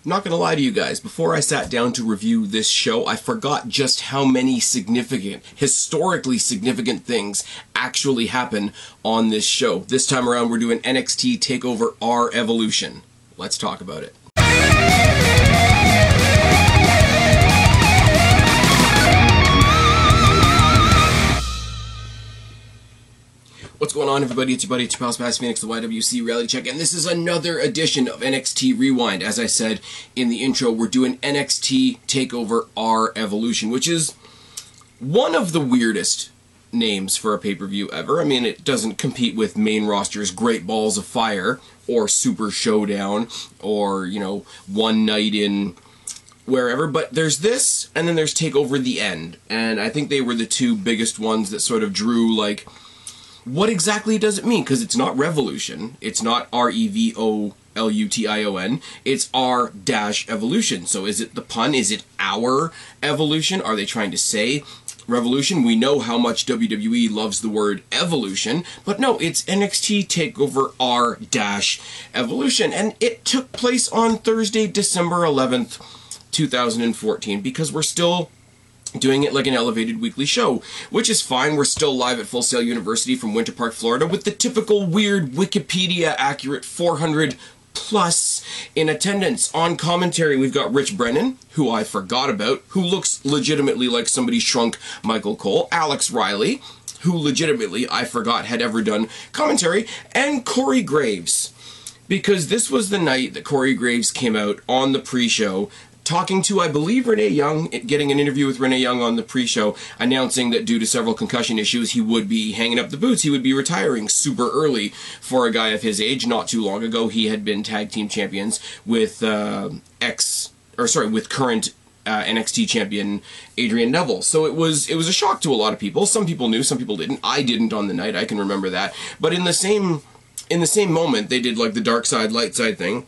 Not gonna lie to you guys, before I sat down to review this show, I forgot just how many significant, historically significant things actually happen on this show. This time around, we're doing NXT TakeOver R Evolution. Let's talk about it. What's going on, everybody? It's your buddy, it's your pal Spaz Phoenix, the YWC Reality Check, and this is another edition of NXT Rewind. As I said in the intro, we're doing NXT TakeOver R Evolution, which is one of the weirdest names for a pay-per-view ever. I mean, it doesn't compete with main roster's Great Balls of Fire, or Super Showdown, or, you know, One Night in wherever, but there's this, and then there's TakeOver The End, and I think they were the two biggest ones that sort of drew, like, what exactly does it mean? Because it's not Revolution, it's not REVOLUTION, it's R-Evolution. So is it the pun? Is it our evolution? Are they trying to say Revolution? We know how much WWE loves the word evolution, but no, it's NXT TakeOver R-Evolution, and it took place on Thursday, December 11th, 2014, because we're still doing it like an elevated weekly show, which is fine. We're still live at Full Sail University from Winter Park, Florida, with the typical weird Wikipedia-accurate 400 plus in attendance. On commentary, we've got Rich Brennan, who I forgot about, who looks legitimately like somebody shrunk Michael Cole, Alex Riley, who legitimately I forgot had ever done commentary, and Corey Graves, because this was the night that Corey Graves came out on the pre-show talking to, I believe, Renee Young, getting an interview with Renee Young on the pre-show, announcing that due to several concussion issues, he would be hanging up the boots, he would be retiring super early for a guy of his age. Not too long ago, he had been tag team champions with current NXT champion Adrian Neville. So it was a shock to a lot of people. Some people knew, some people didn't. I didn't on the night, I can remember that. But in the same moment, they did like the dark side, light side thing.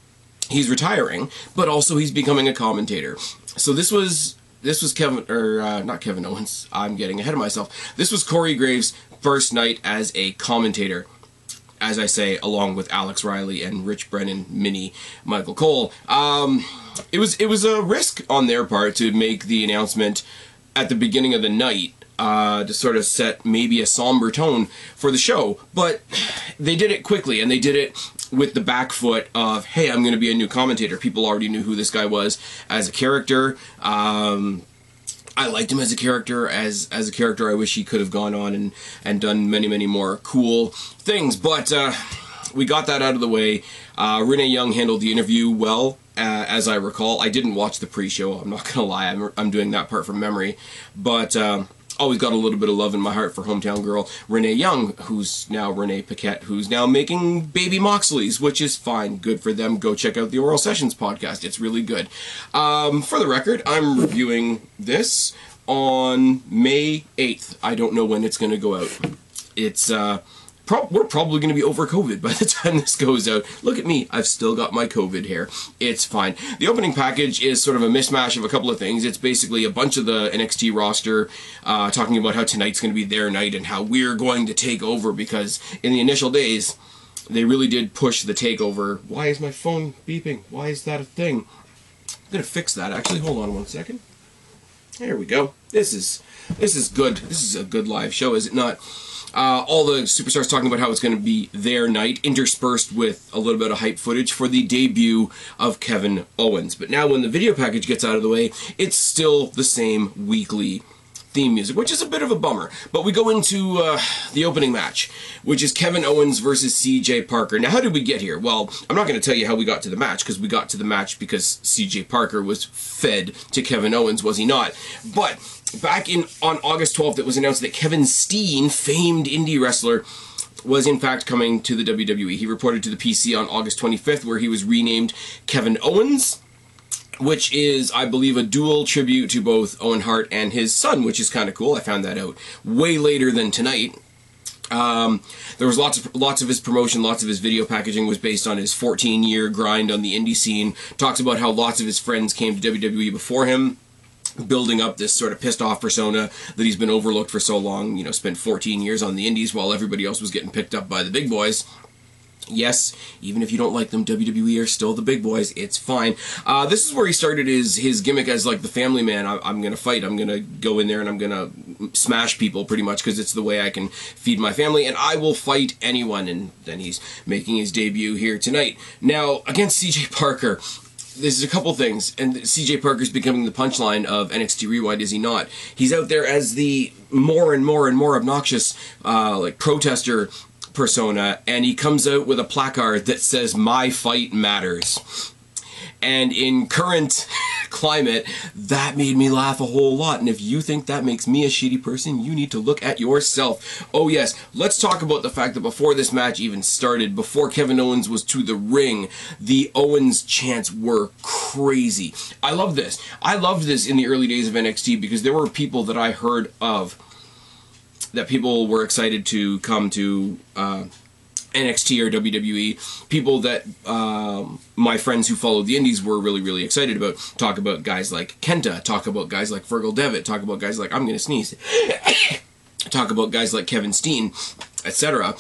He's retiring, but also he's becoming a commentator. So this was not Kevin Owens, I'm getting ahead of myself. This was Corey Graves' first night as a commentator, as I say, along with Alex Riley and Rich Brennan, mini Michael Cole. It was a risk on their part to make the announcement at the beginning of the night, to sort of set maybe a somber tone for the show, but they did it quickly, and they did it with the back foot of, hey, I'm going to be a new commentator. People already knew who this guy was as a character. I liked him as a character. As a character, I wish he could have gone on and done many, many more cool things. But we got that out of the way. Renee Young handled the interview well, as I recall. I didn't watch the pre-show. I'm not going to lie. I'm doing that part from memory. But always got a little bit of love in my heart for hometown girl Renee Young, who's now Renee Paquette, who's now making baby Moxleys, which is fine. Good for them. Go check out the Oral Sessions podcast. It's really good. For the record, I'm reviewing this on May 8th. I don't know when it's going to go out. It's we're probably going to be over COVID by the time this goes out. Look at me. I've still got my COVID hair. It's fine. The opening package is sort of a mismatch of a couple of things. It's basically a bunch of the NXT roster talking about how tonight's going to be their night and how we're going to take over, because in the initial days, they really did push the takeover. Why is my phone beeping? Why is that a thing? I'm going to fix that, actually. Hold on one second. There we go. This is good. This is a good live show, is it not? All the superstars talking about how it's going to be their night, interspersed with a little bit of hype footage for the debut of Kevin Owens. But now when the video package gets out of the way, it's still the same weekly theme music, which is a bit of a bummer. But we go into the opening match, which is Kevin Owens versus CJ Parker. Now, how did we get here? Well, I'm not going to tell you how we got to the match, because we got to the match because CJ Parker was fed to Kevin Owens, was he not? But back on August 12th, it was announced that Kevin Steen, famed indie wrestler, was in fact coming to the WWE. He reported to the PC on August 25th, where he was renamed Kevin Owens, which is, I believe, a dual tribute to both Owen Hart and his son, which is kind of cool. I found that out way later than tonight. There was lots of his promotion, lots of his video packaging was based on his 14-year grind on the indie scene. Talks about how lots of his friends came to WWE before him, building up this sort of pissed off persona that he's been overlooked for so long. You know, spent 14 years on the indies while everybody else was getting picked up by the big boys. Yes, even if you don't like them, WWE are still the big boys. It's fine. This is where he started his gimmick as like the family man. I'm going to fight. I'm going to go in there and I'm going to smash people pretty much because it's the way I can feed my family. And I will fight anyone. And then he's making his debut here tonight. Now, against CJ Parker, there's a couple things. And CJ Parker's becoming the punchline of NXT Rewind, is he not? He's out there as the more and more and more obnoxious like protester persona, and he comes out with a placard that says "My fight matters." And in current climate, that made me laugh a whole lot. And if you think that makes me a shitty person, you need to look at yourself. Oh yes, let's talk about the fact that before this match even started, before Kevin Owens was to the ring, the Owens chants were crazy. I love this. I loved this in the early days of NXT because there were people that I heard of that people were excited to come to NXT or WWE, people that my friends who followed the indies were really, really excited about. Talk about guys like Kenta, talk about guys like Virgil Devitt, talk about guys like, I'm gonna sneeze, talk about guys like Kevin Steen, etc.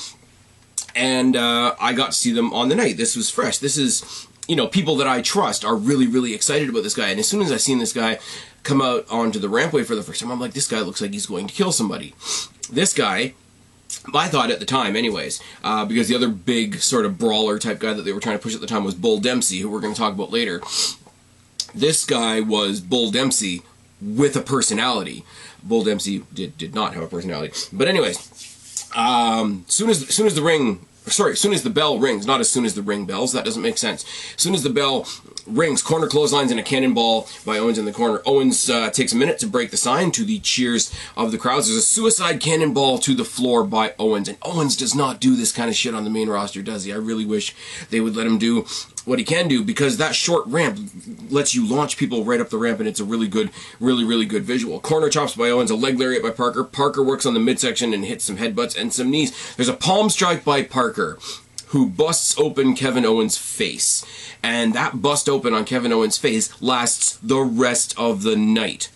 And I got to see them on the night. This was fresh. This is, you know, people that I trust are really, really excited about this guy. And as soon as I seen this guy come out onto the rampway for the first time, I'm like, this guy looks like he's going to kill somebody. This guy, I thought at the time anyways, because the other big sort of brawler type guy that they were trying to push at the time was Bull Dempsey, who we're going to talk about later. This guy was Bull Dempsey with a personality. Bull Dempsey did not have a personality. But anyways, soon as the bell rings, not as soon as the ring bells, that doesn't make sense. As soon as the bell rings, corner clotheslines and a cannonball by Owens in the corner. Owens takes a minute to break the sign to the cheers of the crowds. There's a suicide cannonball to the floor by Owens, and Owens does not do this kind of shit on the main roster, does he? I really wish they would let him do what he can do, because that short ramp lets you launch people right up the ramp, and it's a really good, really good visual. Corner chops by Owens, a leg lariat by Parker. Parker works on the midsection and hits some headbutts and some knees. There's a palm strike by Parker, who busts open Kevin Owens' face. And that bust open on Kevin Owens' face lasts the rest of the night.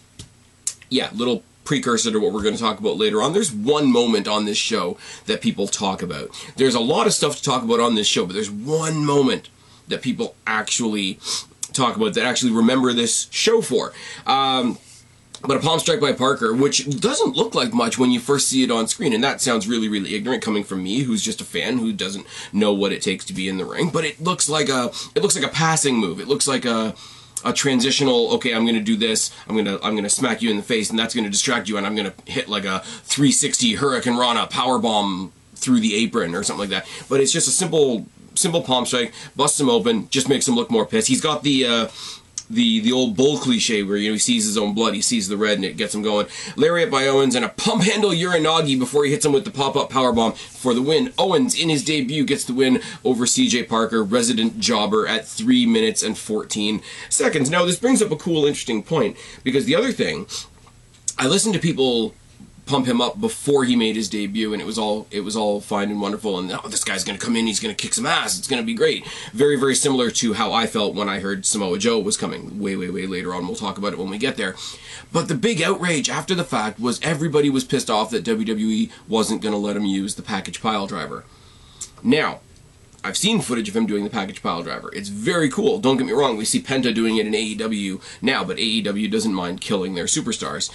Yeah, little precursor to what we're going to talk about later on. There's one moment on this show that people talk about. There's a lot of stuff to talk about on this show, but there's one moment that people actually talk about, that actually remember this show for. But a palm strike by Parker, which doesn't look like much when you first see it on screen, and that sounds really, really ignorant coming from me, who's just a fan who doesn't know what it takes to be in the ring. But it looks like a passing move. It looks like a transitional. Okay, I'm gonna do this. I'm gonna smack you in the face, and that's gonna distract you, and I'm gonna hit like a 360 Hurricane Rana powerbomb through the apron or something like that. But it's just a simple palm strike, busts him open, just makes him look more pissed. He's got the old bull cliche where, you know, he sees his own blood, he sees the red, and it gets him going. Lariat by Owens and a pump handle Uranagi before he hits him with the pop-up powerbomb for the win. Owens, in his debut, gets the win over CJ Parker, resident jobber, at 3 minutes and 14 seconds. Now, this brings up a cool, interesting point, because the other thing, I listened to people pump him up before he made his debut, and it was all fine and wonderful, and oh, this guy's gonna come in, he's gonna kick some ass, it's gonna be great. Very, very similar to how I felt when I heard Samoa Joe was coming way later on. We'll talk about it when we get there. But the big outrage after the fact was everybody was pissed off that WWE wasn't gonna let him use the package pile driver. Now, I've seen footage of him doing the package pile driver. It's very cool. Don't get me wrong. We see Penta doing it in AEW now, but AEW doesn't mind killing their superstars.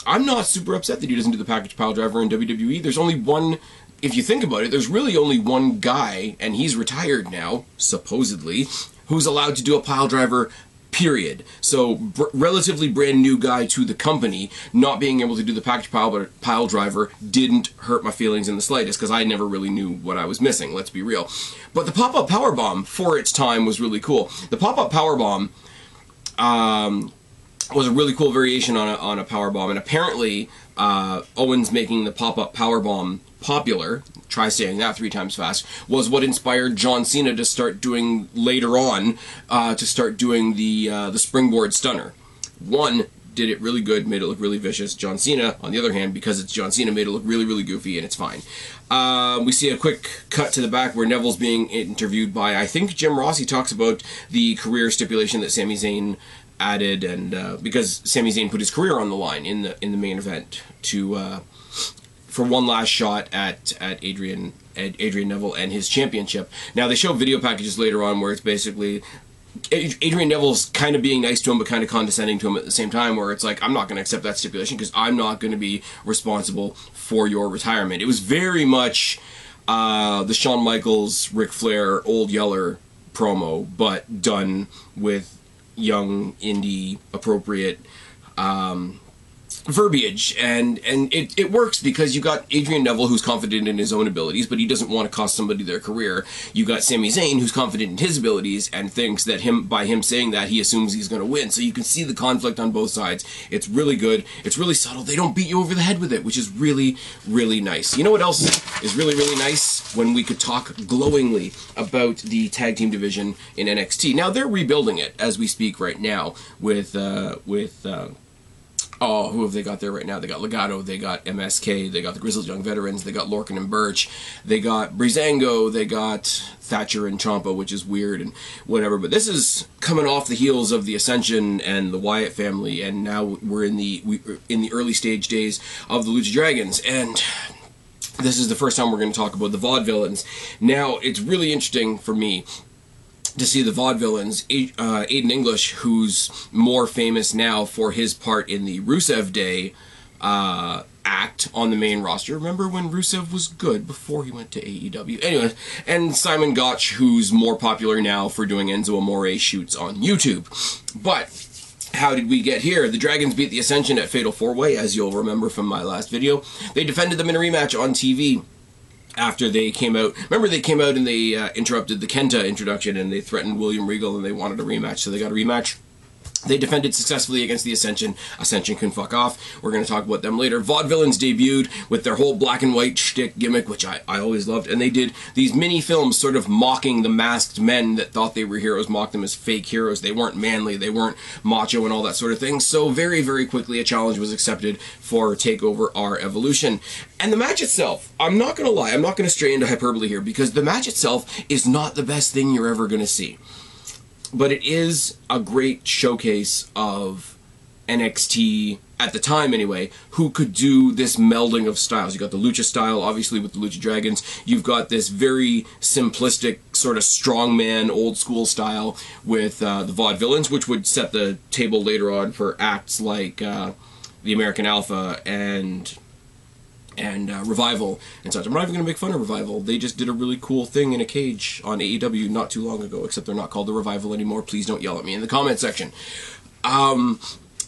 I'm not super upset that he doesn't do the package pile driver in WWE. There's only one, if you think about it, there's really only one guy, and he's retired now, supposedly, who's allowed to do a pile driver, period. So, relatively brand new guy to the company, not being able to do the package pile driver didn't hurt my feelings in the slightest, because I never really knew what I was missing, let's be real. But the pop-up powerbomb, for its time, was really cool. The pop-up powerbomb, was a really cool variation on a powerbomb, and apparently Owens making the pop-up powerbomb popular, try saying that 3 times fast, was what inspired John Cena to start doing later on, the springboard stunner. One, did it really good, made it look really vicious. John Cena, on the other hand, because it's John Cena, made it look really, really goofy, and it's fine. We see a quick cut to the back where Neville's being interviewed by, I think, Jim Ross. He talks about the career stipulation that Sami Zayn added, and because Sami Zayn put his career on the line in the main event for one last shot at Adrian Neville and his championship. Now they show video packages later on where it's basically Adrian Neville's kind of being nice to him but kind of condescending to him at the same time, where it's like, I'm not going to accept that stipulation because I'm not going to be responsible for your retirement. It was very much the Shawn Michaels, Ric Flair, Old Yeller promo, but done with young indie appropriate verbiage, and it works because you got Adrian Neville, who's confident in his own abilities, but he doesn't want to cost somebody their career. You got Sami Zayn, who's confident in his abilities and thinks that by him saying that, he assumes he's going to win. So you can see the conflict on both sides. It's really good. It's really subtle. They don't beat you over the head with it, which is really, really nice. You know what else is really, really nice? When we could talk glowingly about the tag team division in NXT. Now they're rebuilding it as we speak right now with who have they got there right now? They got Legado, they got MSK, they got the Grizzled Young Veterans, they got Lorcan and Birch, they got Breezango, they got Thatcher and Ciampa, which is weird and whatever. But this is coming off the heels of the Ascension and the Wyatt family, and now we're in the early stage days of the Lucha Dragons, and this is the first time we're going to talk about the Vaudevillains. Now, it's really interesting for me to see the Vaudevillains, Aiden English, who's more famous now for his part in the Rusev Day act on the main roster. Remember when Rusev was good before he went to AEW? Anyway, and Simon Gotch, who's more popular now for doing Enzo Amore shoots on YouTube. But how did we get here? The Dragons beat the Ascension at Fatal 4-Way, as you'll remember from my last video. They defended them in a rematch on TV. After they came out, remember they came out and they interrupted the Kenta introduction and they threatened William Regal and they wanted a rematch, so they got a rematch. They defended successfully against the Ascension. Ascension can fuck off. We're going to talk about them later. Vaudevillains debuted with their whole black and white shtick gimmick, which I always loved. And they did these mini films sort of mocking the masked men that thought they were heroes, mocked them as fake heroes. They weren't manly, they weren't macho and all that sort of thing. So very, very quickly a challenge was accepted for Takeover Our Evolution. And the match itself, I'm not going to lie, I'm not going to stray into hyperbole here, because the match itself is not the best thing you're ever going to see. But it is a great showcase of NXT, at the time anyway, who could do this melding of styles. You got the Lucha style, obviously, with the Lucha Dragons. You've got this very simplistic, sort of strongman, old school style with the Vaudevillains, which would set the table later on for acts like the American Alpha and Revival and such. I'm not even going to make fun of Revival. They just did a really cool thing in a cage on AEW not too long ago, except they're not called the Revival anymore. Please don't yell at me in the comment section.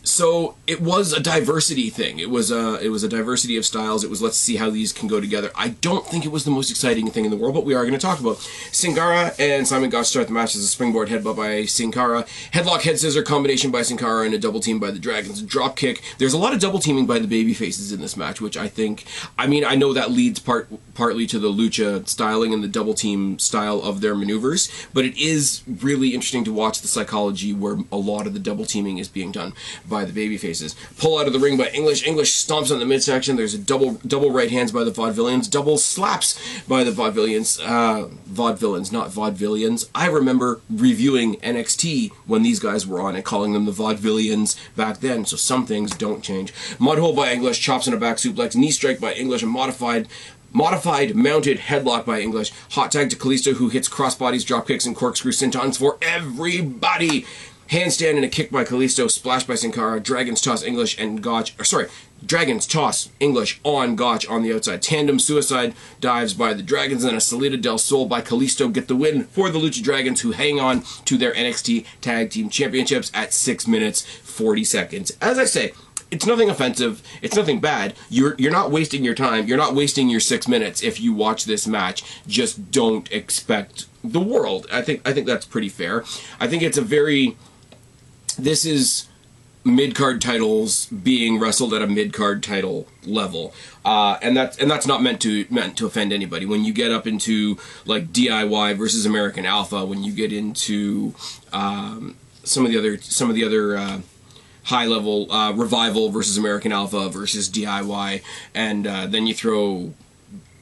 So it was a diversity thing. It was a diversity of styles. It was, let's see how these can go together. I don't think it was the most exciting thing in the world, but we are going to talk about. Sin Cara and Simon Gotch start the match as a springboard headbutt by Sin Cara, headlock head scissor combination by Sin Cara, and a double team by the Dragons. Drop kick. There's a lot of double teaming by the baby faces in this match, which I know that leads partly to the Lucha styling and the double team style of their maneuvers, but it is really interesting to watch the psychology where a lot of the double teaming is being done by the baby faces. Pull out of the ring by English. English stomps on the midsection. There's a double right hands by the Vaudevillains. Double slaps by the Vaudevillains. Vaudevillains, not Vaudevillains. I remember reviewing NXT when these guys were on and calling them the Vaudevillains back then, so some things don't change. Mudhole by English. Chops on a back suplex. Knee strike by English. And modified mounted headlock by English. Hot tag to Kalisto, who hits crossbodies, drop kicks, and corkscrew sentons for everybody. Handstand and a kick by Kalisto, splash by Sin Cara, Dragons toss English and Gotch, Dragons toss English on Gotch on the outside. Tandem suicide dives by the Dragons and a Salida del Sol by Kalisto get the win for the Lucha Dragons, who hang on to their NXT Tag Team Championships at 6 minutes 40 seconds. As I say, it's nothing offensive. It's nothing bad. You're not wasting your time. You're not wasting your 6 minutes if you watch this match. Just don't expect the world. I think that's pretty fair. I think it's this is mid-card titles being wrestled at a mid-card title level, and that's not meant to offend anybody. When you get up into like DIY versus American Alpha, when you get into some of the other high-level Revival versus American Alpha versus DIY, and then you throw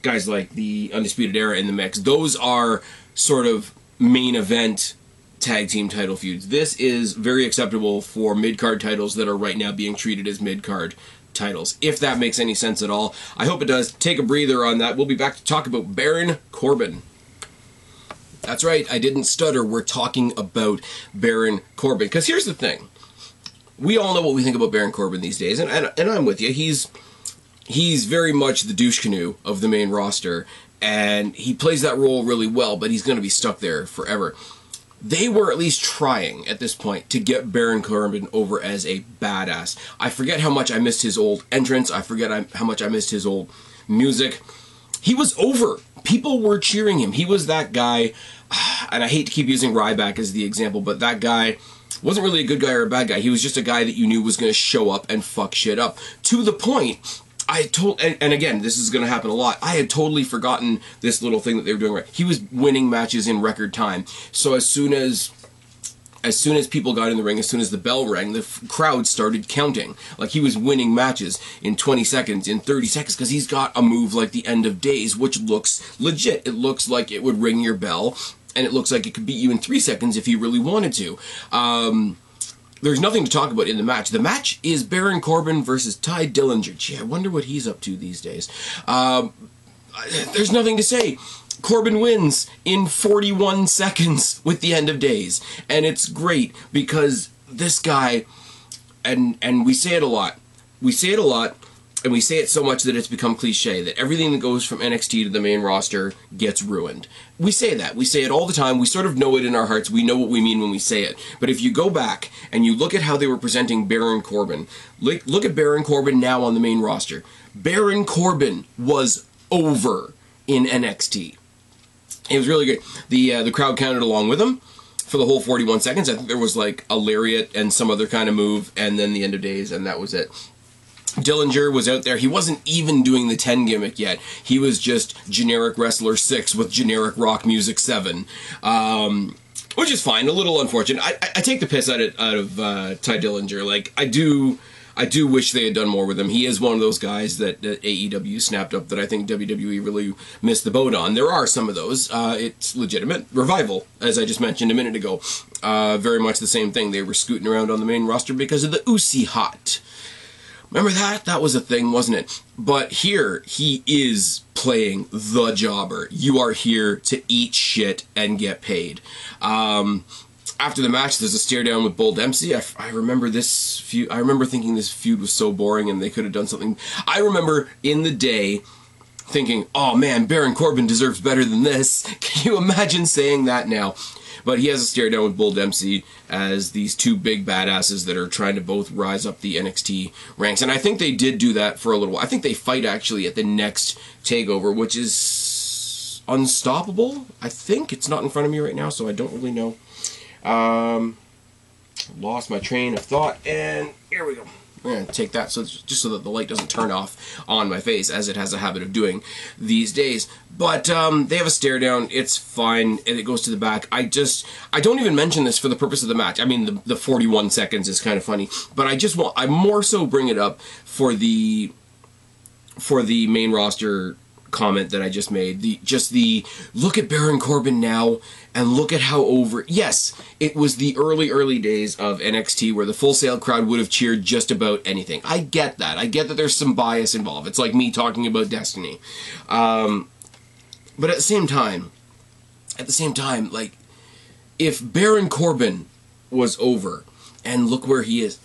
guys like the Undisputed Era in the mix. Those are sort of main event tag team title feuds. This is very acceptable for mid-card titles that are right now being treated as mid-card titles, if that makes any sense at all. I hope it does. Take a breather on that. We'll be back to talk about Baron Corbin. That's right, I didn't stutter. We're talking about Baron Corbin. Because here's the thing. We all know what we think about Baron Corbin these days, and I'm with you. He's very much the douche canoe of the main roster, and he plays that role really well, but he's going to be stuck there forever. They were at least trying at this point to get Baron Corbin over as a badass. I forget how much I missed his old entrance. I forget how much I missed his old music. He was over. People were cheering him. He was that guy, and I hate to keep using Ryback as the example, but that guy wasn't really a good guy or a bad guy. He was just a guy that you knew was going to show up and fuck shit up. To the point, and again, this is going to happen a lot, I had totally forgotten this little thing that they were doing right. He was winning matches in record time. So as soon as people got in the ring, as soon as the bell rang, the crowd started counting. Like, he was winning matches in 20 seconds, in 30 seconds, because he's got a move like the End of Days, which looks legit. It looks like it would ring your bell, and it looks like it could beat you in 3 seconds if he really wanted to. There's nothing to talk about in the match. The match is Baron Corbin versus Ty Dillinger. Gee, I wonder what he's up to these days. There's nothing to say. Corbin wins in 41 seconds with the End of Days. And it's great because this guy, and we say it a lot. We say it a lot, and we say it so much that it's become cliche, that everything that goes from NXT to the main roster gets ruined. We say that. We say it all the time. We sort of know it in our hearts. We know what we mean when we say it. But if you go back and you look at how they were presenting Baron Corbin, look at Baron Corbin now on the main roster. Baron Corbin was over in NXT. It was really good. The crowd counted along with him for the whole 41 seconds. I think there was like a lariat and some other kind of move, and then the End of Days, and that was it. Dillinger was out there. He wasn't even doing the 10 gimmick yet. He was just generic wrestler 6 with generic rock music 7. Which is fine. A little unfortunate. I take the piss out of Ty Dillinger. Like, I do wish they had done more with him. He is one of those guys that AEW snapped up that I think WWE really missed the boat on. There are some of those. It's legitimate. Revival, as I just mentioned a minute ago. Very much the same thing. They were scooting around on the main roster because of the Usi Hot. Remember that? That was a thing, wasn't it? But here, he is playing the jobber. You are here to eat shit and get paid. After the match, there's a stare down with Bull Dempsey. I remember this feud. I remember thinking this feud was so boring and they could have done something. I remember in the day thinking, oh man, Baron Corbin deserves better than this. Can you imagine saying that now? But he has a stare down with Bull Dempsey as these two big badasses that are trying to both rise up the NXT ranks. And I think they did do that for a little while. I think they fight actually at the next Takeover, which is Unstoppable. I think it's not in front of me right now, so I don't really know. Lost my train of thought, and here we go. I'm going to take that just so that the light doesn't turn off on my face, as it has a habit of doing these days. But they have a stare down. It's fine, and it goes to the back. I don't even mention this for the purpose of the match. I mean, the 41 seconds is kind of funny, but I more so bring it up for the main roster comment that I just made. The look at Baron Corbin now and look at how over. Yes, it was the early days of NXT where the Full Sail crowd would have cheered just about anything. I get that. I get that there's some bias involved. It's like me talking about Destiny. But at the same time, like, if Baron Corbin was over and look where he is,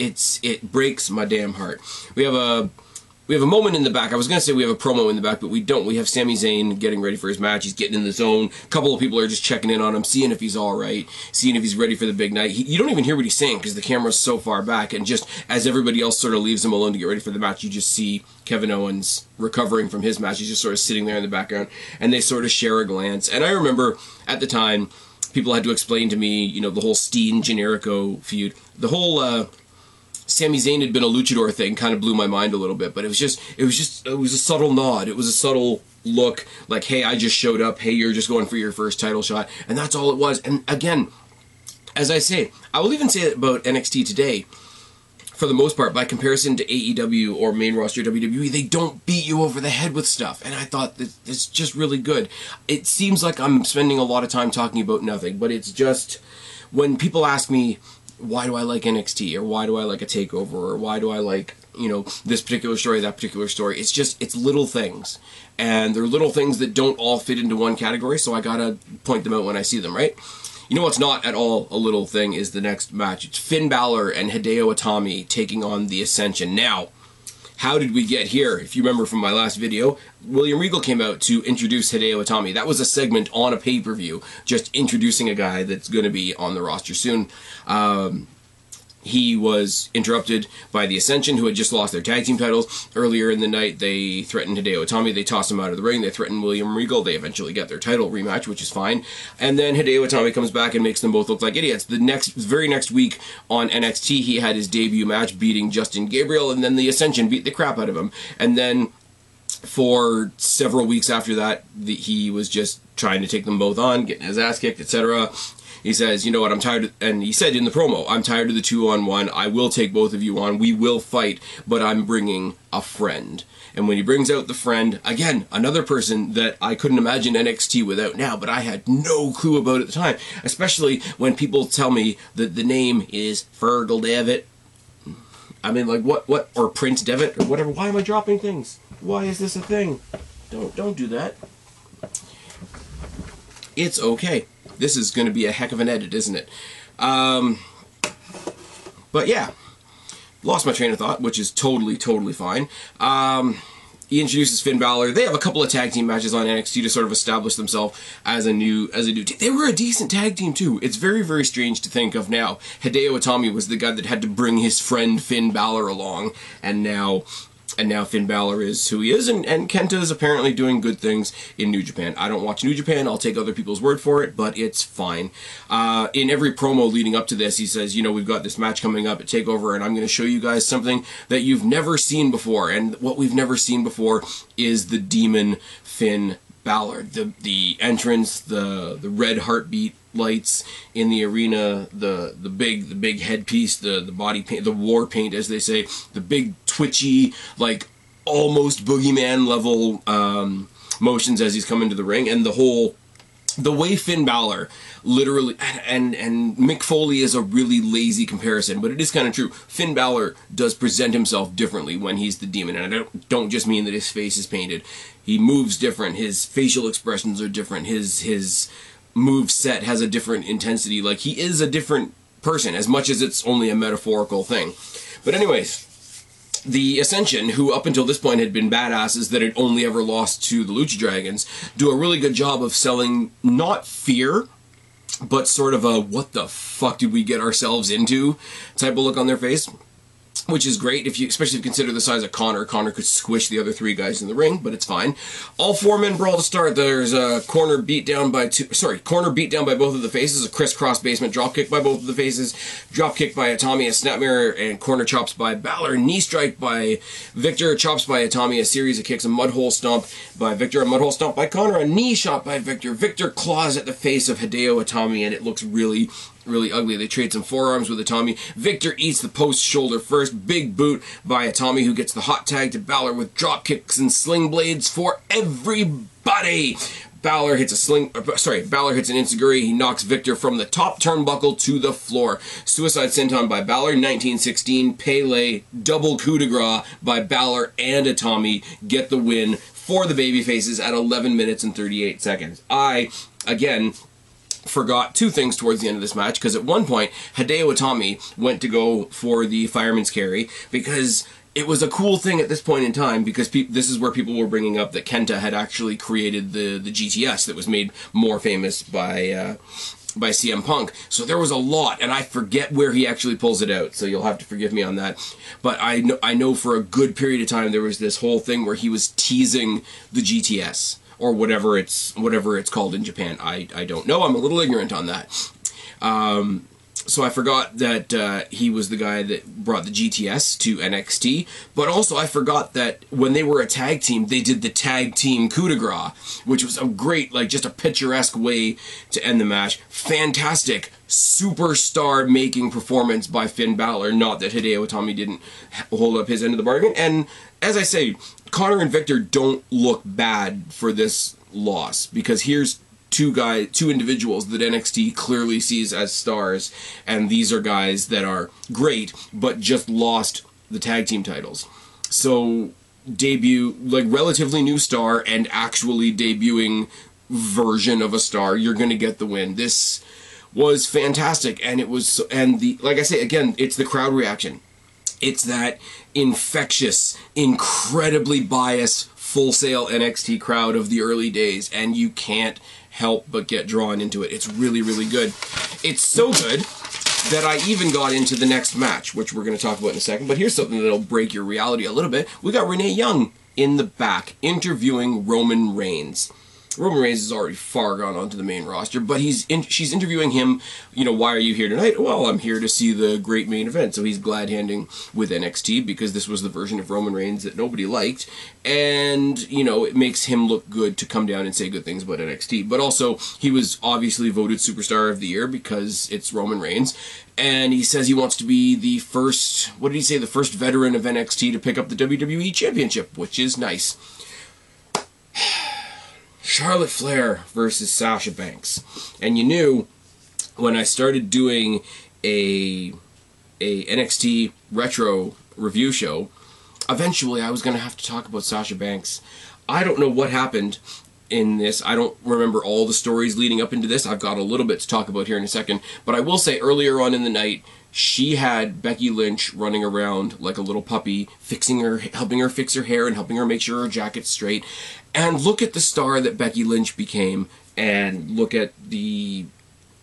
it breaks my damn heart. We have a moment in the back. I was going to say we have a promo in the back, but we don't. We have Sami Zayn getting ready for his match. He's getting in the zone. A couple of people are just checking in on him, seeing if he's all right, seeing if he's ready for the big night. You don't even hear what he's saying because the camera's so far back, and just as everybody else sort of leaves him alone to get ready for the match, you just see Kevin Owens recovering from his match. He's just sort of sitting there in the background, and they sort of share a glance. And I remember at the time, people had to explain to me, the whole Steen-Generico feud. The whole Sami Zayn had been a luchador thing kind of blew my mind a little bit, but it was a subtle nod. It was a subtle look, like, hey, I just showed up. Hey, you're just going for your first title shot. And that's all it was. And again, as I say, I will even say that about NXT today, for the most part, by comparison to AEW or main roster WWE, they don't beat you over the head with stuff. And I thought that it's just really good. It seems like I'm spending a lot of time talking about nothing, but it's just, when people ask me, why do I like NXT, or why do I like a Takeover, or why do I like, you know, this particular story, that particular story. It's little things. And they're little things that don't all fit into one category, so I gotta point them out when I see them, right? You know what's not at all a little thing is the next match. It's Finn Balor and Hideo Itami taking on the Ascension. Now, how did we get here? If you remember from my last video, William Regal came out to introduce Hideo Itami. That was a segment on a pay-per-view, just introducing a guy that's going to be on the roster soon. He was interrupted by the Ascension, who had just lost their tag team titles. Earlier in the night, they threatened Hideo Itami. They tossed him out of the ring. They threatened William Regal. They eventually get their title rematch, which is fine. And then Hideo Itami comes back and makes them both look like idiots. The very next week on NXT, he had his debut match beating Justin Gabriel, and then the Ascension beat the crap out of him. And then for several weeks after that, he was just trying to take them both on, getting his ass kicked, etc. He says, you know what, I'm tired of, and he said in the promo, I'm tired of the 2-on-1, I will take both of you on, we will fight, but I'm bringing a friend. And when he brings out the friend, again, another person that I couldn't imagine NXT without now, but I had no clue about at the time, especially when people tell me that the name is Fergal Devitt. I mean, like, what, or Prince Devitt, or whatever. Why am I dropping things? Why is this a thing? Don't do that. It's okay. This is going to be a heck of an edit, isn't it? But yeah, lost my train of thought, which is totally fine. He introduces Finn Balor. They have a couple of tag team matches on NXT to sort of establish themselves as a new team. They were a decent tag team too. It's very strange to think of now. Hideo Itami was the guy that had to bring his friend Finn Balor along, and now Finn Balor is who he is, and Kenta is apparently doing good things in New Japan. I don't watch New Japan, I'll take other people's word for it, but it's fine. In every promo leading up to this, he says, you know, we've got this match coming up at TakeOver, and I'm going to show you guys something that you've never seen before. And what we've never seen before is the Demon Finn Balor. The entrance, the red heartbeat lights in the arena, the big headpiece, the body paint, the war paint, as they say, the big twitchy, like almost boogeyman level motions as he's coming to the ring, and the way Finn Balor literally, and Mick Foley is a really lazy comparison, but it is kind of true. Finn Balor does present himself differently when he's the Demon, and I don't just mean that his face is painted. He moves different. His facial expressions are different. His move set has a different intensity. Like, he is a different person, as much as it's only a metaphorical thing. But anyways, the Ascension, who up until this point had been badasses that had only ever lost to the Lucha Dragons, do a really good job of selling not fear, but sort of a what the fuck did we get ourselves into type of look on their face. Which is great, especially if you consider the size of Connor. Connor could squish the other three guys in the ring, but it's fine. All four-men brawl to start. There's a corner beat down by both of the faces, a crisscross basement dropkick by both of the faces, dropkick by Itami, a snapmare, and corner chops by Balor, knee strike by Victor, chops by Itami, a series of kicks, a mudhole stomp by Victor, a mudhole stomp by Connor, a knee shot by Victor. Victor claws at the face of Hideo Itami, and it looks really ugly. They trade some forearms with Itami. Victor eats the post shoulder first. Big boot by Itami, who gets the hot tag to Balor with drop kicks and sling blades for everybody. Balor hits an enziguri. He knocks Victor from the top turnbuckle to the floor. Suicide senton by Balor. 1916 Pele double coup de grace by Balor and Itami get the win for the babyfaces at 11 minutes and 38 seconds. I, again, forgot two things towards the end of this match, because at one point Hideo Itami went to go for the fireman's carry, because it was a cool thing at this point in time, because this is where people were bringing up that Kenta had actually created the GTS that was made more famous by CM Punk. So there was a lot, and I forget where he actually pulls it out, so you'll have to forgive me on that. But I know for a good period of time there was this whole thing where he was teasing the GTS, or whatever it's called in Japan. I don't know. I'm a little ignorant on that. So I forgot that he was the guy that brought the GTS to NXT, but also I forgot that when they were a tag team, they did the tag team coup de grace, which was a great, like, just a picturesque way to end the match. Fantastic, superstar-making performance by Finn Balor. Not that Hideo Itami didn't hold up his end of the bargain. And as I say, Connor and Victor don't look bad for this loss, because here's two individuals that NXT clearly sees as stars, and these are guys that are great, but just lost the tag team titles. So, relatively new star and actually debuting version of a star, you're going to get the win. This was fantastic, and like I say, again, it's the crowd reaction. It's that infectious, incredibly biased, Full Sail NXT crowd of the early days, and you can't help but get drawn into it. It's really, really good. It's so good that I even got into the next match, which we're going to talk about in a second, but here's something that'll break your reality a little bit. We got Renee Young in the back interviewing Roman Reigns. Roman Reigns is already far gone onto the main roster, but she's interviewing him, why are you here tonight? Well, I'm here to see the great main event. So he's glad-handing with NXT because this was the version of Roman Reigns that nobody liked, and, it makes him look good to come down and say good things about NXT. But also, he was obviously voted Superstar of the Year because it's Roman Reigns, and he says he wants to be the first, the first veteran of NXT to pick up the WWE Championship, which is nice. Charlotte Flair versus Sasha Banks. And you knew when I started doing a NXT retro review show, eventually I was going to have to talk about Sasha Banks. I don't know what happened in this. I don't remember all the stories leading up into this. I've got a little bit to talk about here in a second. But I will say earlier on in the night, she had Becky Lynch running around like a little puppy, helping her fix her hair and helping her make sure her jacket's straight. And look at the star that Becky Lynch became, and look at the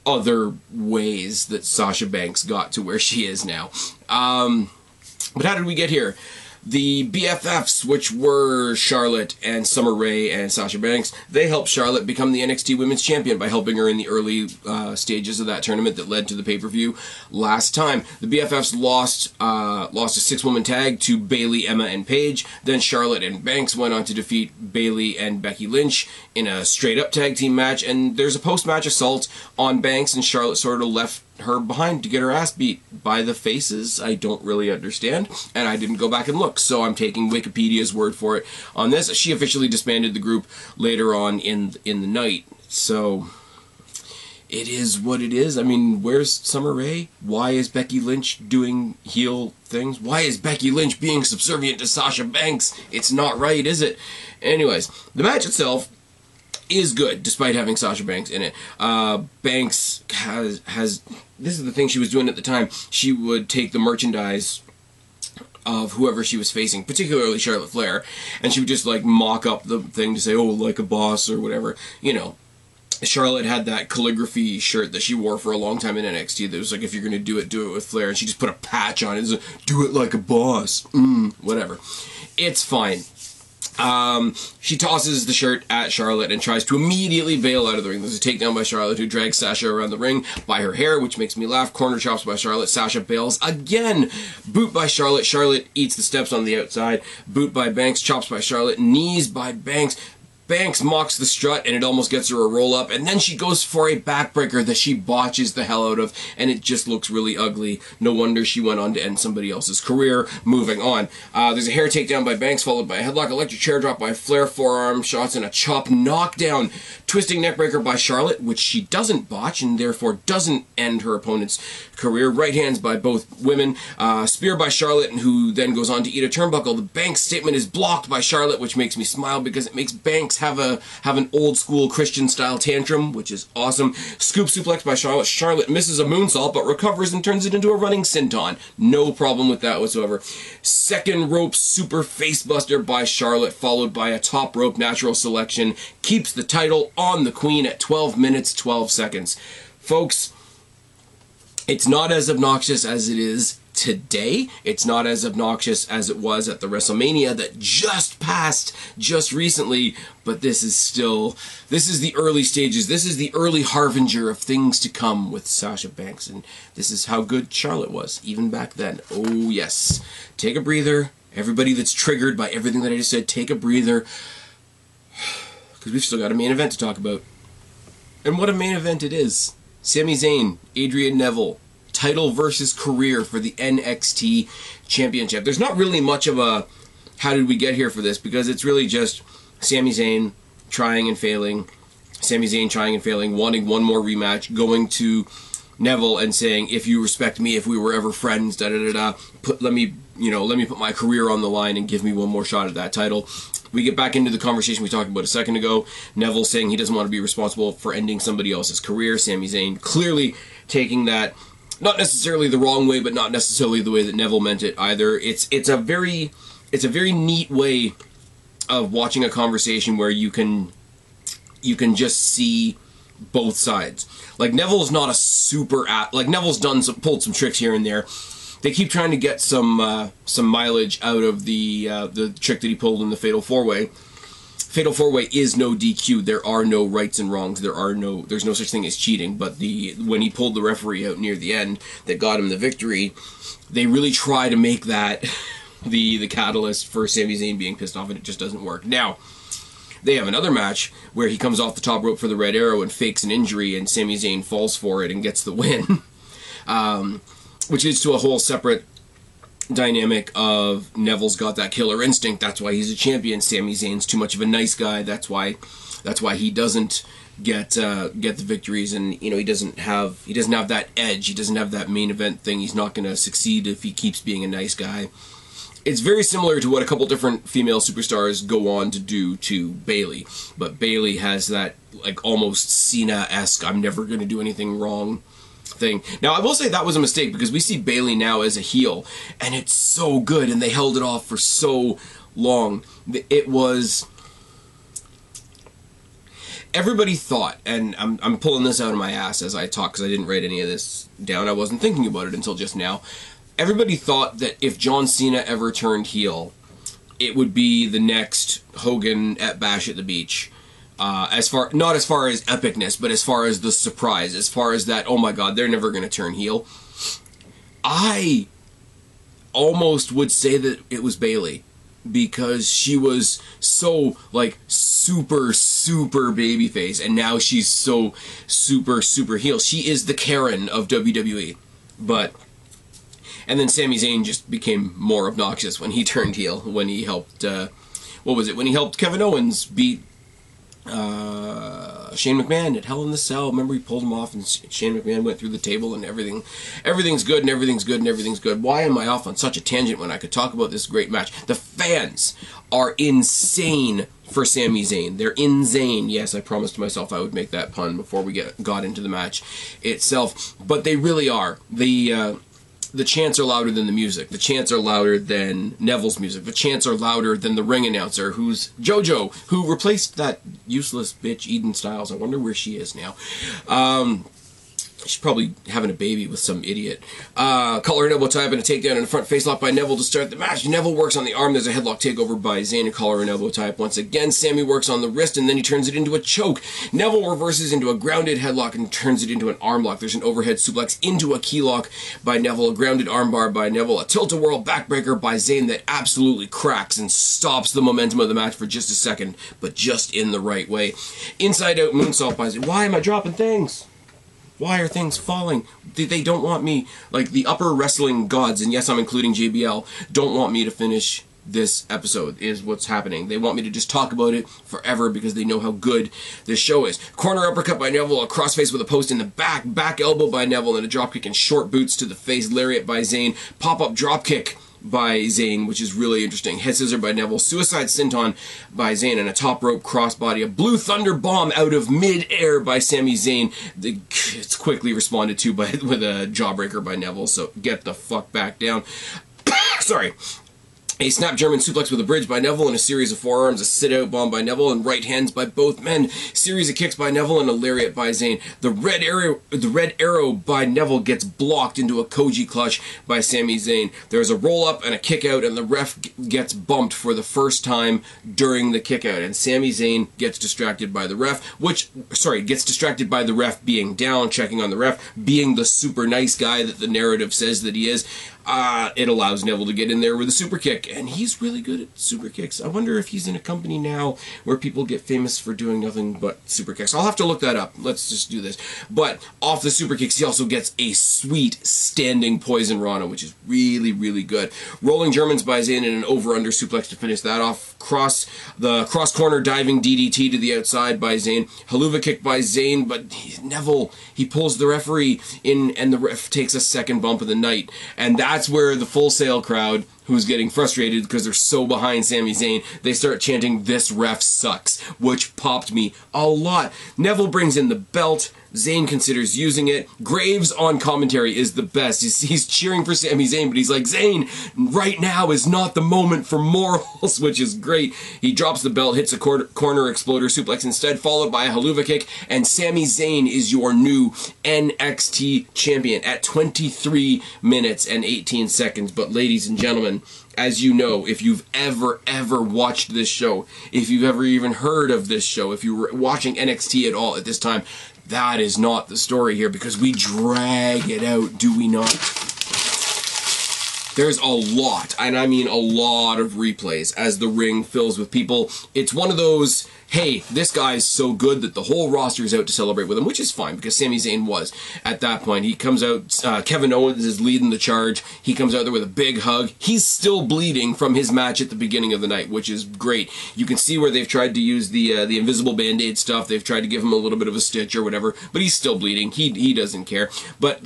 other ways that Sasha Banks got to where she is now. But how did we get here? The BFFs, which were Charlotte and Summer Rae and Sasha Banks, they helped Charlotte become the NXT Women's Champion by helping her in the early stages of that tournament that led to the pay-per-view last time. The BFFs lost a 6-woman tag to Bayley, Emma, and Paige. Then Charlotte and Banks went on to defeat Bayley and Becky Lynch in a straight-up tag team match, and there's a post-match assault on Banks, and Charlotte sort of left her behind to get her ass beat by the faces. I don't really understand, and I didn't go back and look, so I'm taking Wikipedia's word for it on this. She officially disbanded the group later on in the night, so it is what it is. I mean, where's Summer Rae? Why is Becky Lynch doing heel things? Why is Becky Lynch being subservient to Sasha Banks? It's not right, is it? Anyways, the match itself is good, despite having Sasha Banks in it. Banks has this is the thing she was doing at the time. She would take the merchandise of whoever she was facing, particularly Charlotte Flair, and she would just like mock up the thing to say, oh, like a boss or whatever. Charlotte had that calligraphy shirt that she wore for a long time in NXT that was like, if you're going to do it with Flair, and she just put a patch on it. It's like, do it like a boss. Whatever. It's fine. She tosses the shirt at Charlotte and tries to immediately bail out of the ring. There's a takedown by Charlotte, who drags Sasha around the ring by her hair, which makes me laugh. Corner chops by Charlotte. Sasha bails again. Boot by Charlotte. Charlotte eats the steps on the outside. Boot by Banks. Chops by Charlotte. Knees by Banks. Banks mocks the strut, and it almost gets her a roll-up, and then she goes for a backbreaker that she botches the hell out of, and it just looks really ugly. No wonder she went on to end somebody else's career. Moving on. There's a hair takedown by Banks, followed by a headlock, electric chair drop by Flair, forearm shots, and a chop knockdown. Twisting neckbreaker by Charlotte, which she doesn't botch, and therefore doesn't end her opponent's career. Right hands by both women. Spear by Charlotte, who then goes on to eat a turnbuckle. The Banks statement is blocked by Charlotte, which makes me smile because it makes Banks have an old school Christian style tantrum, which is awesome. Scoop suplex by Charlotte. Charlotte misses a moonsault but recovers and turns it into a running senton. No problem with that whatsoever. Second rope super facebuster by Charlotte, followed by a top rope natural selection. Keeps the title on the Queen at 12 minutes 12 seconds. Folks, it's not as obnoxious as it is today. It's not as obnoxious as it was at the WrestleMania that just passed just recently, but this is the early stages. This is the early harbinger of things to come with Sasha Banks, and this is how good Charlotte was, even back then. Oh yes. Take a breather. Everybody that's triggered by everything that I just said, take a breather, because we've still got a main event to talk about. And what a main event it is. Sami Zayn, Adrian Neville, title versus career for the NXT Championship. There's not really much of a how did we get here for this, because it's really just Sami Zayn trying and failing, Sami Zayn trying and failing, wanting one more rematch, going to Neville and saying, if you respect me, if we were ever friends, let me put my career on the line and give me one more shot at that title. We get back into the conversation we talked about a second ago. Neville saying he doesn't want to be responsible for ending somebody else's career. Sami Zayn clearly taking that, not necessarily the wrong way, but not necessarily the way that Neville meant it either. It's a very neat way of watching a conversation where you can just see both sides. Like, Neville's not a super Neville's pulled some tricks here and there. They keep trying to get some mileage out of the trick that he pulled in the Fatal 4-Way. Fatal 4-Way is no DQ. There are no rights and wrongs. There's no such thing as cheating. But when he pulled the referee out near the end that got him the victory, they really try to make that the catalyst for Sami Zayn being pissed off, and it just doesn't work. Now, they have another match where he comes off the top rope for the Red Arrow and fakes an injury, and Sami Zayn falls for it and gets the win. Which leads to a whole separate dynamic of Neville's got that killer instinct. That's why he's a champion. Sami Zayn's too much of a nice guy. That's why he doesn't get the victories, and he doesn't have that edge. He doesn't have that main event thing. He's not going to succeed if he keeps being a nice guy. It's very similar to what a couple different female superstars go on to do to Bayley, but Bayley has that like almost Cena-esque I'm never going to do anything wrong thing. Now, I will say that was a mistake, because we see Bayley now as a heel, and it's so good, and they held it off for so long. It was... Everybody thought, and I'm pulling this out of my ass as I talk because I didn't write any of this down. I wasn't thinking about it until just now. Everybody thought that if John Cena ever turned heel, it would be the next Hogan at Bash at the Beach. Not as far as epicness, but as far as the surprise, as far as that, oh my god, they're never going to turn heel. I almost would say that it was Bayley, because she was so, like, super babyface, and now she's so super heel. She is the Karen of WWE. And then Sami Zayn just became more obnoxious when he turned heel, when he helped, when he helped Kevin Owens beat Shane McMahon at Hell in the Cell. Remember, he pulled him off and Shane McMahon went through the table and everything's good and everything's good and everything's good. Why am I off on such a tangent when I could talk about this great match? The fans are insane for Sami Zayn. They're insane. Yes, I promised myself I would make that pun before we got into the match itself, but they really are. The chants are louder than the music. The chants are louder than Neville's music. The chants are louder than the ring announcer, who's JoJo, who replaced that useless bitch Eden Styles. I wonder where she is now. She's probably having a baby with some idiot. Collar and elbow tie up and a takedown and a front face lock by Neville to start the match. Neville works on the arm. There's a headlock takeover by Zayn, and collar and elbow tie up once again. Sami works on the wrist, and then he turns it into a choke. Neville reverses into a grounded headlock and turns it into an arm lock. There's an overhead suplex into a key lock by Neville, a grounded armbar by Neville, a tilt-a-whirl backbreaker by Zayn that absolutely cracks and stops the momentum of the match for just a second, but just in the right way. Inside-out moonsault by Zayn. Why am I dropping things? Why are things falling? They don't want me, like the upper wrestling gods, and yes, I'm including JBL, don't want me to finish this episode, is what's happening. They want me to just talk about it forever because they know how good this show is. Corner uppercut by Neville, a crossface with a post in the back elbow by Neville, and a dropkick and short boots to the face, lariat by Zayn, pop-up dropkick by Zayn, which is really interesting. Head scissor by Neville, suicide senton by Zayn, and a top rope crossbody. A blue thunder bomb out of mid-air by Sami Zayn. It's quickly responded to with a jawbreaker by Neville, so get the fuck back down. Sorry. A snap German suplex with a bridge by Neville, and a series of forearms, a sit-out bomb by Neville, and right hands by both men. Series of kicks by Neville, and a lariat by Zayn. The red arrow by Neville gets blocked into a Koji clutch by Sami Zayn. There's a roll-up and a kick-out, and the ref gets bumped for the first time during the kick-out. And Sami Zayn gets distracted by the ref, gets distracted by the ref being down, checking on the ref, being the super nice guy that the narrative says that he is. It allows Neville to get in there with a super kick, and he's really good at super kicks. I wonder if he's in a company now where people get famous for doing nothing but super kicks. I'll have to look that up. Let's just do this. But off the super kicks, he also gets a sweet standing Poison Rana, which is really, really good. Rolling Germans by Zayn and an over-under suplex to finish that off. Cross-corner diving DDT to the outside by Zayn. Haluva kick by Zayn, but Neville, he pulls the referee in, and the ref takes a second bump of the night. And that's where the Full Sail crowd, who's getting frustrated because they're so behind Sami Zayn, they start chanting, "This ref sucks," which popped me a lot. Neville brings in the belt. Zayn considers using it. Graves on commentary is the best. He's cheering for Sami Zayn, but he's like, "Zayn, right now is not the moment for morals," which is great. He drops the belt, hits a corner exploder suplex instead, followed by a Haluva kick, and Sami Zayn is your new NXT champion at 23 minutes and 18 seconds. But ladies and gentlemen, as you know, if you've ever watched this show, if you've ever even heard of this show, if you were watching NXT at all at this time, that is not the story here, because we drag it out, do we not? There's a lot, and I mean a lot of replays as the ring fills with people. It's one of those, hey, this guy's so good that the whole roster is out to celebrate with him, which is fine, because Sami Zayn was at that point. He comes out, Kevin Owens is leading the charge. He comes out there with a big hug. He's still bleeding from his match at the beginning of the night, which is great. You can see where they've tried to use the invisible Band-Aid stuff. They've tried to give him a little bit of a stitch or whatever, but he's still bleeding. He doesn't care. But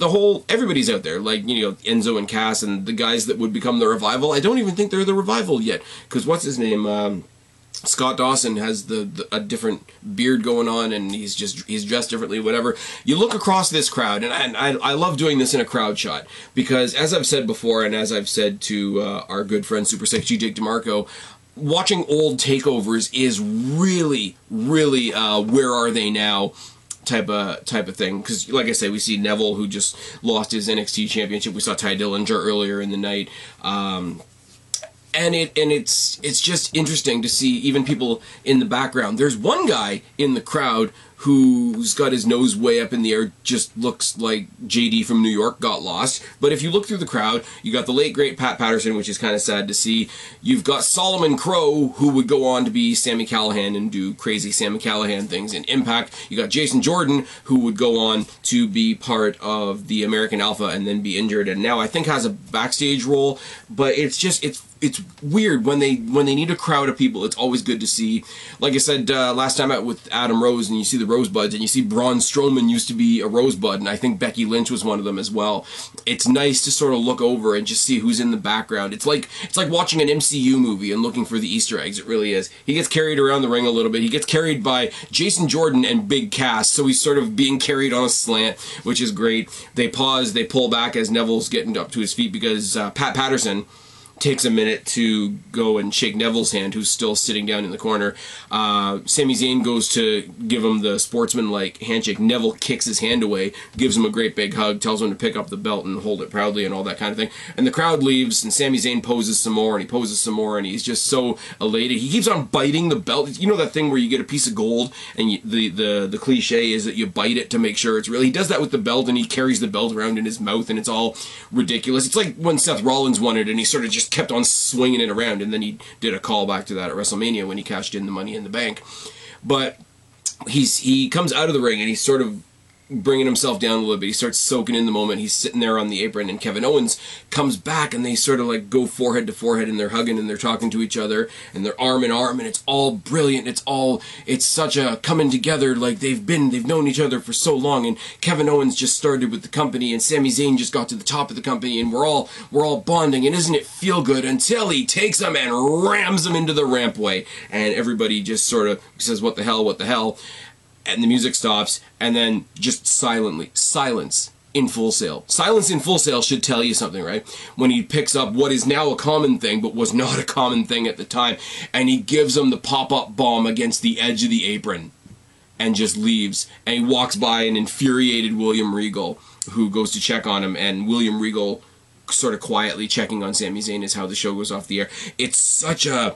everybody's out there, like, you know, Enzo and Cass and the guys that would become the Revival. I don't even think they're the Revival yet, because what's his name? Scott Dawson has a different beard going on, and he's dressed differently, whatever. You look across this crowd, and I love doing this in a crowd shot, because as I've said before, and as I've said to our good friend Super Sexy Jake DeMarco, watching old takeovers is really, really where are they now type of thing, because like I say, we see Neville, who just lost his NXT championship. We saw Ty Dillinger earlier in the night. And it's just interesting to see even people in the background. There's one guy in the crowd who's got his nose way up in the air, just looks like JD from New York got lost. But if you look through the crowd, you got the late great Pat Patterson, which is kind of sad to see. You've got Solomon Crowe, who would go on to be Sami Callihan and do crazy Sami Callihan things in Impact. You got Jason Jordan, who would go on to be part of the American Alpha and then be injured, and now I think has a backstage role. But it's weird when they need a crowd of people. It's always good to see. Like I said last time out with Adam Rose, and you see the Rosebuds, and you see Braun Strowman used to be a Rosebud, and I think Becky Lynch was one of them as well. It's nice to sort of look over and just see who's in the background. It's like watching an MCU movie and looking for the Easter eggs. It really is. He gets carried around the ring a little bit. He gets carried by Jason Jordan and Big Cass, so he's sort of being carried on a slant, which is great. They pause, they pull back as Neville's getting up to his feet, because Pat Patterson takes a minute to go and shake Neville's hand, who's still sitting down in the corner. Sami Zayn goes to give him the sportsman-like handshake. Neville kicks his hand away, gives him a great big hug, tells him to pick up the belt and hold it proudly and all that kind of thing. And the crowd leaves, and Sami Zayn poses some more, and he poses some more, and he's just so elated. He keeps on biting the belt. You know that thing where you get a piece of gold, and the cliche is that you bite it to make sure it's real? He does that with the belt, and he carries the belt around in his mouth, and it's all ridiculous. It's like when Seth Rollins won it, and he sort of just kept on swinging it around, and then he did a callback to that at WrestleMania when he cashed in the Money in the Bank. But he comes out of the ring, and he's sort of bringing himself down a little bit. He starts soaking in the moment. He's sitting there on the apron, and Kevin Owens comes back, and they sort of like go forehead to forehead, and they're hugging, and they're talking to each other, and they're arm in arm, and it's all brilliant. It's such a coming together, like they've known each other for so long. And Kevin Owens just started with the company, and Sami Zayn just got to the top of the company, and we're all bonding, and isn't it feel good, until he takes him and rams him into the rampway, and everybody just sort of says, what the hell, and the music stops, and then just silence in Full Sail. Silence in Full Sail should tell you something, right? When he picks up what is now a common thing, but was not a common thing at the time, and he gives him the pop-up bomb against the edge of the apron, and just leaves, and he walks by an infuriated William Regal, who goes to check on him, and William Regal sort of quietly checking on Sami Zayn is how the show goes off the air. It's such a...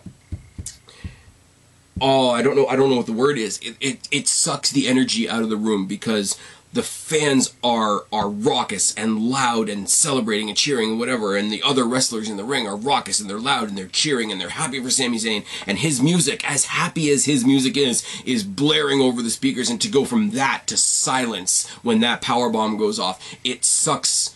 I don't know what the word is. It sucks the energy out of the room, because the fans are raucous and loud and celebrating and cheering and whatever, and the other wrestlers in the ring are raucous and they're loud and they're cheering and they're happy for Sami Zayn, and his music, as happy as his music is blaring over the speakers, and to go from that to silence when that powerbomb goes off, it sucks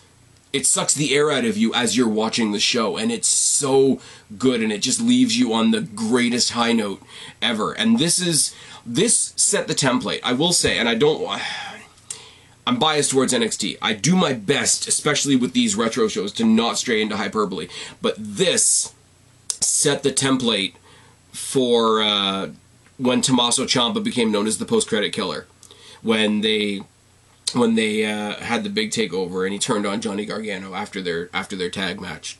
the air out of you as you're watching the show, and it's so good, and it just leaves you on the greatest high note ever. And this set the template, I will say, and I'm biased towards NXT. I do my best, especially with these retro shows, to not stray into hyperbole. But this set the template for when Tommaso Ciampa became known as the post-credit killer. When they had the big takeover and he turned on Johnny Gargano after their tag match.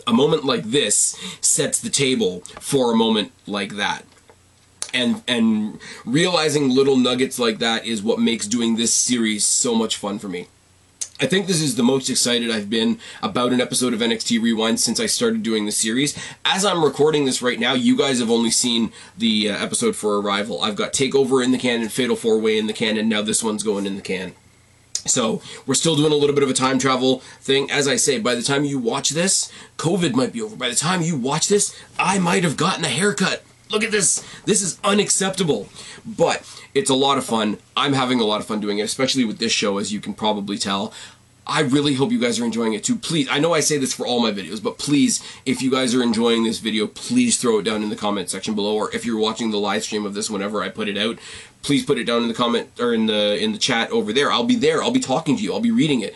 A moment like this sets the table for a moment like that. And realizing little nuggets like that is what makes doing this series so much fun for me. I think this is the most excited I've been about an episode of NXT Rewind since I started doing the series. As I'm recording this right now, you guys have only seen the episode for Arrival. I've got Takeover in the can and Fatal 4-Way in the can, and now this one's going in the can. So, we're still doing a little bit of a time travel thing. As I say, by the time you watch this, COVID might be over. By the time you watch this, I might have gotten a haircut. Look at this. This is unacceptable. But it's a lot of fun. I'm having a lot of fun doing it, especially with this show, as you can probably tell. I really hope you guys are enjoying it too. Please, I know I say this for all my videos, but please, if you guys are enjoying this video, please throw it down in the comment section below, or if you're watching the live stream of this whenever I put it out, please put it down in the comment, or in the chat over there. I'll be there. I'll be talking to you. I'll be reading it.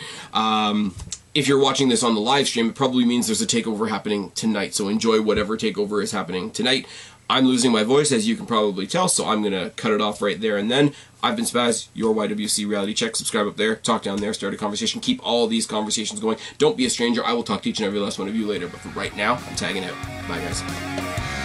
If you're watching this on the live stream, it probably means there's a takeover happening tonight, so enjoy whatever takeover is happening tonight. I'm losing my voice, as you can probably tell, so I'm going to cut it off right there and then. I've been Spaz, your YWC Reality Check. Subscribe up there, talk down there, start a conversation. Keep all these conversations going. Don't be a stranger. I will talk to each and every last one of you later, but for right now, I'm tagging out. Bye, guys.